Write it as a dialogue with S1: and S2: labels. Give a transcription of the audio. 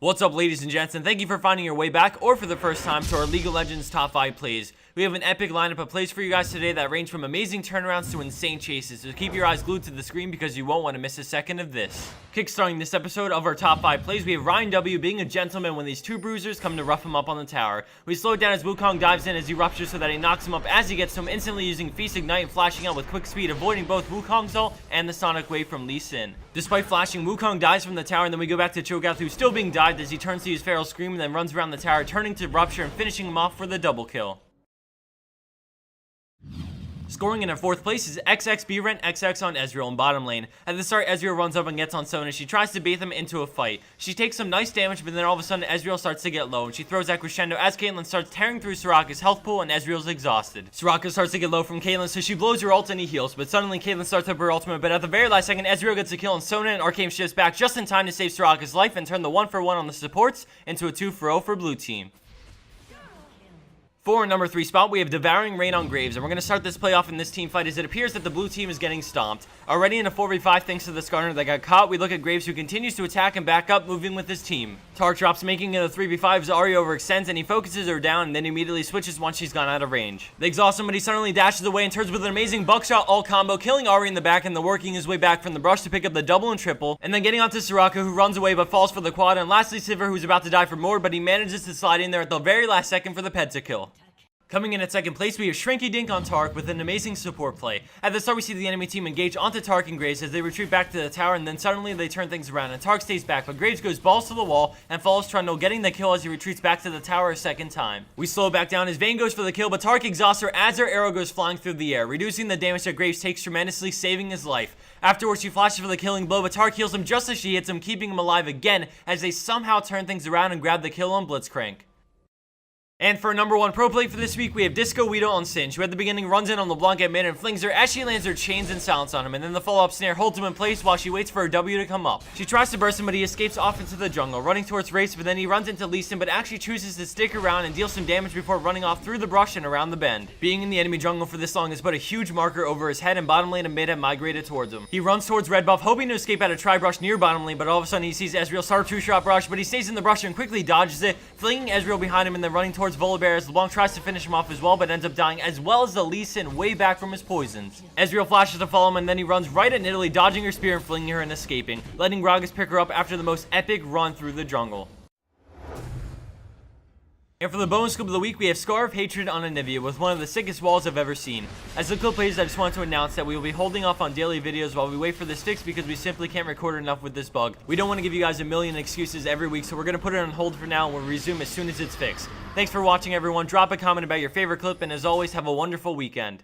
S1: What's up, ladies and gents, and thank you for finding your way back, or for the first time, to our League of Legends Top 5 plays. We have an epic lineup of plays for you guys today that range from amazing turnarounds to insane chases, so keep your eyes glued to the screen because you won't want to miss a second of this. Kickstarting this episode of our Top 5 plays, we have Ryan W being a gentleman when these two bruisers come to rough him up on the tower. We slow it down as Wukong dives in as he ruptures so that he knocks him up as he gets to him, instantly using Feast Ignite and flashing out with quick speed, avoiding both Wukong's ult and the Sonic Wave from Lee Sin. Despite flashing, Wukong dies from the tower, and then we go back to Cho'Gath, who's still being dived as he turns to use Feral Scream and then runs around the tower, turning to rupture and finishing him off for the double kill. Scoring in our fourth place is XX XX on Ezreal in bottom lane. At the start, Ezreal runs up and gets on Sona. She tries to bait him into a fight. She takes some nice damage, but then all of a sudden Ezreal starts to get low, and she throws that crescendo as Caitlyn starts tearing through Soraka's health pool, and Ezreal's exhausted. Soraka starts to get low from Caitlyn, so she blows her ult and he heals, but suddenly Caitlyn starts up her ultimate, but at the very last second, Ezreal gets a kill, and Sona and Arcane shifts back just in time to save Soraka's life and turn the 1-for-1 on the supports into a 2-for-0 for blue team. For our number 3 spot, we have Devouring Rain on Graves, and we're going to start this playoff in this team fight as it appears that the blue team is getting stomped. Already in a 4v5 thanks to the Skarner that got caught, we look at Graves, who continues to attack and back up, moving with his team. Tark drops, making it a 3v5 as Ahri overextends, and he focuses her down and then immediately switches once she's gone out of range. They exhaust him, but he suddenly dashes away and turns with an amazing buckshot ult combo, killing Ahri in the back and then working his way back from the brush to pick up the double and triple, and then getting onto Soraka, who runs away but falls for the quad, and lastly Sivir, who's about to die for more, but he manages to slide in there at the very last second for the Penta kill. Coming in at second place, we have Shrinky Dink on Tark with an amazing support play. At the start, we see the enemy team engage onto Tark and Graves as they retreat back to the tower, and then suddenly they turn things around, and Tark stays back, but Graves goes balls to the wall and follows Trundle, getting the kill as he retreats back to the tower a second time. We slow back down as Vayne goes for the kill, but Tark exhausts her as her arrow goes flying through the air, reducing the damage that Graves takes tremendously, saving his life. Afterwards, she flashes for the killing blow, but Tark heals him just as she hits him, keeping him alive again as they somehow turn things around and grab the kill on Blitzcrank. And for our number 1 pro play for this week, we have Disco Weedle on Singed, who at the beginning runs in on LeBlanc at mid and flings her as she lands her chains and silence on him, and then the follow-up snare holds him in place while she waits for her W to come up. She tries to burst him, but he escapes off into the jungle, running towards Wraith, but then he runs into Lee Sin, but actually chooses to stick around and deal some damage before running off through the brush and around the bend. Being in the enemy jungle for this long is but a huge marker over his head, and bottom lane and mid have migrated towards him. He runs towards red buff, hoping to escape out of tri-brush near bottom lane, but all of a sudden he sees Ezreal start a 2-shot brush, but he stays in the brush and quickly dodges it, flinging Ezreal behind him and then running towards Volibear as LeBlanc tries to finish him off as well, but ends up dying, as well as the Lee Sin way back from his poisons. Ezreal flashes to follow him, and then he runs right at Nidalee, dodging her spear and flinging her and escaping, letting Gragas pick her up after the most epic run through the jungle. And for the bonus scoop of the week, we have Scar of Hatred on Anivia with one of the sickest walls I've ever seen. As the clip plays, I just want to announce that we will be holding off on daily videos while we wait for this fix because we simply can't record enough with this bug. We don't want to give you guys a million excuses every week, so we're going to put it on hold for now and we'll resume as soon as it's fixed. Thanks for watching, everyone. Drop a comment about your favorite clip, and as always, have a wonderful weekend.